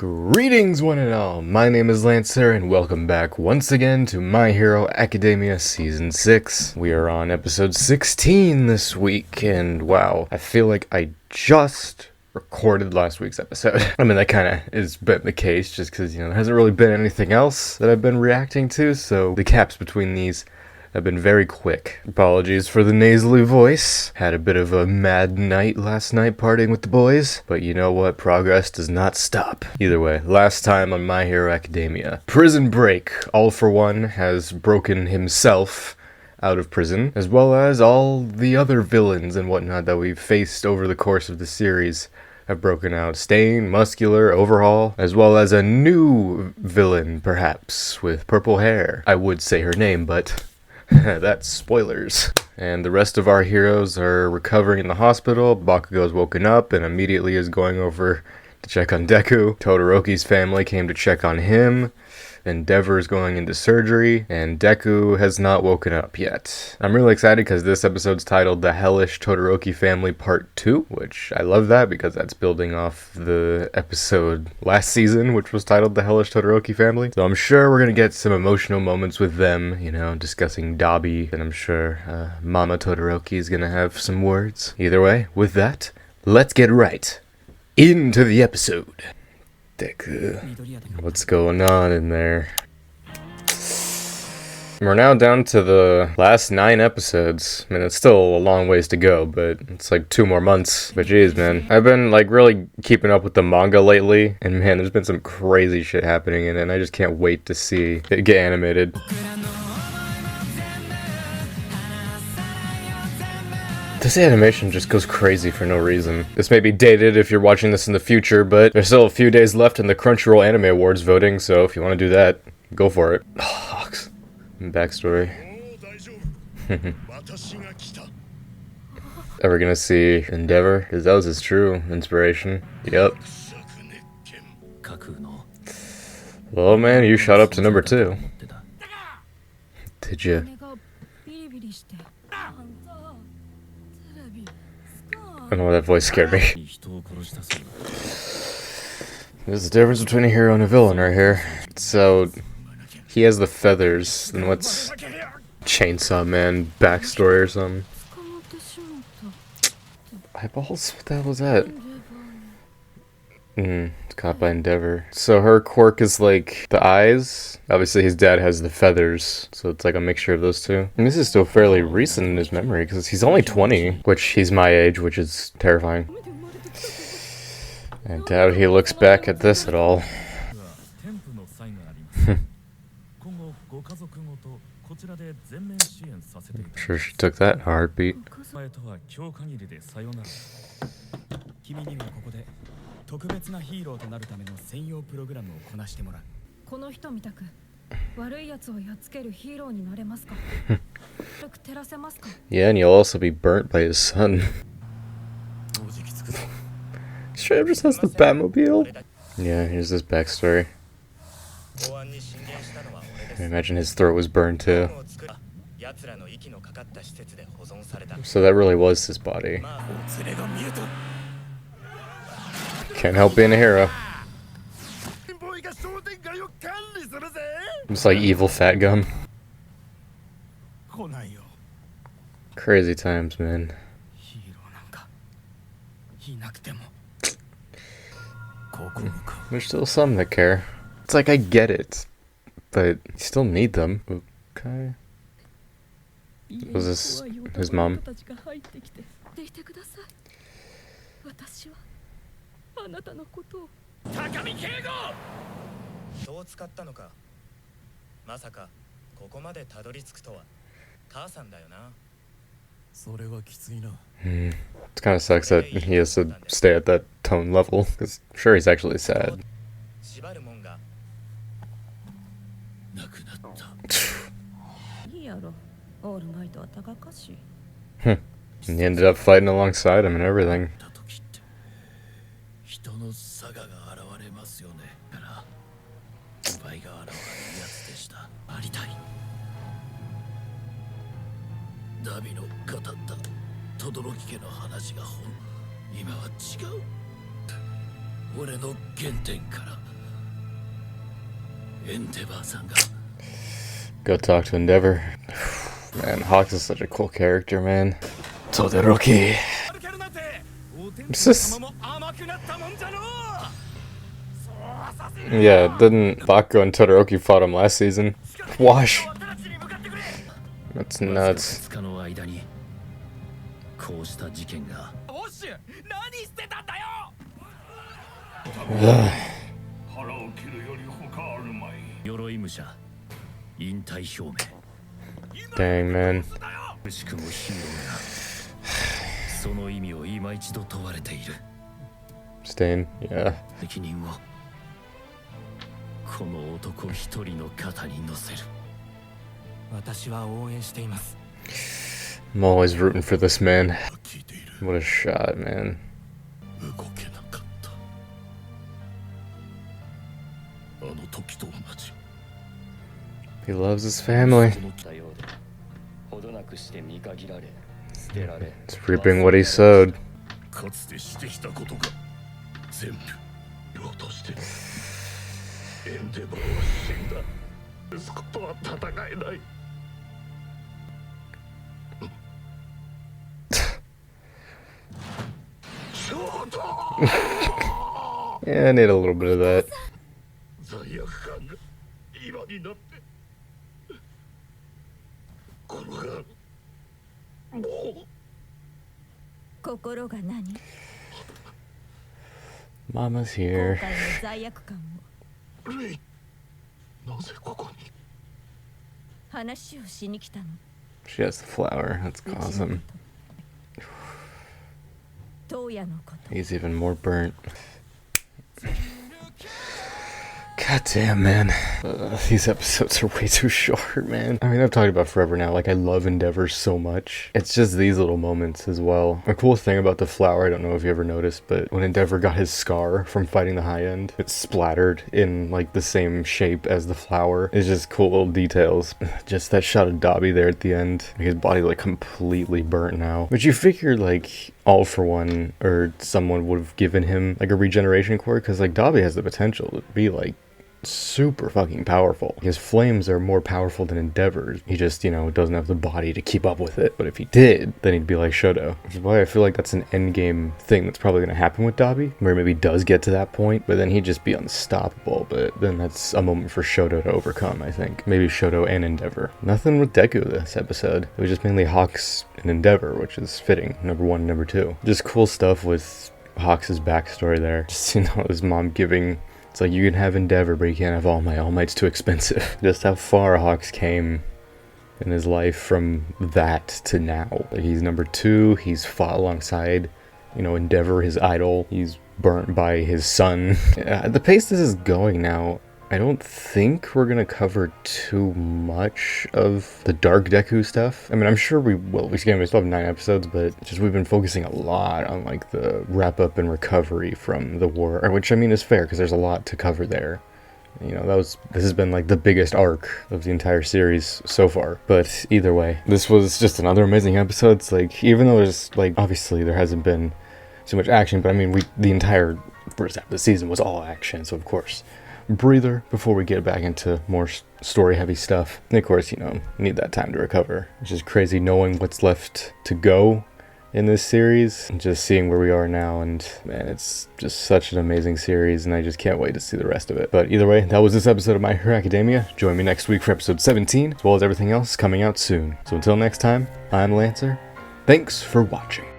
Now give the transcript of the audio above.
Greetings one and all, my name is Lancer and welcome back once again to My Hero Academia Season 6. We are on episode 16 this week and wow, I feel like I just recorded last week's episode. I mean that kind of has been the case just because, there hasn't really been anything else that I've been reacting to, so the gaps between these have been very quick. Apologies for the nasally voice. Had a bit of a mad night last night partying with the boys, but you know what? Progress does not stop. Either way, last time on My Hero Academia, Prison Break, All for One, has broken himself out of prison, as well as all the other villains and whatnot that we've faced over the course of the series have broken out. Stain, Muscular, Overhaul, as well as a new villain, perhaps, with purple hair. I would say her name, but that's spoilers. And the rest of our heroes are recovering in the hospital. Bakugo's woken up and immediately is going over to check on Deku. Todoroki's family came to check on him. Endeavor's going into surgery, and Deku has not woken up yet. I'm really excited because this episode's titled The Hellish Todoroki Family Part 2, which I love that because that's building off the episode last season, which was titled The Hellish Todoroki Family. So I'm sure we're gonna get some emotional moments with them, discussing Dabi, and I'm sure Mama Todoroki is gonna have some words. Either way, with that, let's get right into the episode. Deku. What's going on in there? We're now down to the last 9 episodes. I mean, it's still a long ways to go, but it's like 2 more months. But geez, man. I've been really keeping up with the manga lately, and man, there's been some crazy shit happening in it, and I just can't wait to see it get animated. This animation just goes crazy for no reason. This may be dated if you're watching this in the future, but there's still a few days left in the Crunchyroll Anime Awards voting, so if you want to do that, go for it. Hawks. Backstory. Ever gonna see Endeavor? Because that was his true inspiration. Yep. Well, man, you shot up to number 2. Did you? I don't know, that voice scared me. There's the difference between a hero and a villain right here. So, he has the feathers, and what's Chainsaw Man backstory or something? Eyeballs? What the hell was that? It's caught by Endeavor. So her quirk is like the eyes. Obviously his dad has the feathers, so it's like a mixture of those two. And this is still fairly recent in his memory, because he's only 20, which he's my age, which is terrifying. I doubt he looks back at this at all. I'm sure she took that in a heartbeat. Yeah, and you'll also be burnt by his son. Straight up just has the Batmobile. Yeah, here's this backstory. I imagine his throat was burned too. So that really was his body. Can't help being a hero. It's like evil fat gum. Crazy times, man. There's still some that care. It's like I get it, but you still need them. Okay. Was this his mom? It kind of sucks that he has to stay at that tone level, because I'm sure he's actually sad. And he ended up fighting alongside him and everything. Go talk to Endeavor. Man, Hawks is such a cool character, man. Todoroki. It's just... Yeah, didn't Bakugo and Todoroki fought him last season? Wash. That's nuts. Dang, man. Stain, yeah. I'm always rooting for this man. What a shot, man. He loves his family. It's reaping what he sowed. Yeah, I need a little bit of that. Mama's here. She has the flower. That's awesome. He's even more burnt. God damn, man. These episodes are way too short, man. I mean, I've talked about forever now. Like, I love Endeavor so much. It's just these little moments as well. A cool thing about the flower, I don't know if you ever noticed, but when Endeavor got his scar from fighting the High End, it splattered in, like, the same shape as the flower. It's just cool little details. Just that shot of Dobby there at the end. His body, like, completely burnt now. But you figure, like, All For One or someone would have given him, like, a regeneration core, because, like, Dobby has the potential to be, like, super fucking powerful. His flames are more powerful than Endeavor's. He just, you know, doesn't have the body to keep up with it. But if he did, then he'd be like Shoto. Which is why I feel like that's an endgame thing that's probably going to happen with Dobby, where maybe he does get to that point, but then he'd just be unstoppable. But then that's a moment for Shoto to overcome, I think. Maybe Shoto and Endeavor. Nothing with Deku this episode. It was just mainly Hawks and Endeavor, which is fitting. Number 1 and number 2. Just cool stuff with Hawks' backstory there. Just, you know, his mom giving... It's like, you can have Endeavor, but you can't have All Might. All Might's too expensive. Just how far Hawks came in his life from that to now. Like, he's number 2. He's fought alongside, you know, Endeavor, his idol. He's burnt by his son. The pace this is going now, I don't think we're gonna cover too much of the Dark Deku stuff. I mean, I'm sure we will. We still have 9 episodes, but just we've been focusing a lot on, like, the wrap up and recovery from the war, which I mean is fair because there's a lot to cover there. You know, this has been like the biggest arc of the entire series so far. But either way, this was just another amazing episode. It's like, even though there's, like, obviously there hasn't been so much action, but I mean, the entire first half of the season was all action, so of course, breather before we get back into more story heavy stuff. And of course, you know, need that time to recover. It's just crazy knowing what's left to go in this series and just seeing where we are now, and man, it's just such an amazing series and I just can't wait to see the rest of it. But either way, that was this episode of My Hero Academia. Join me next week for episode 17, as well as everything else coming out soon. So until next time, I'm Lancer. Thanks for watching.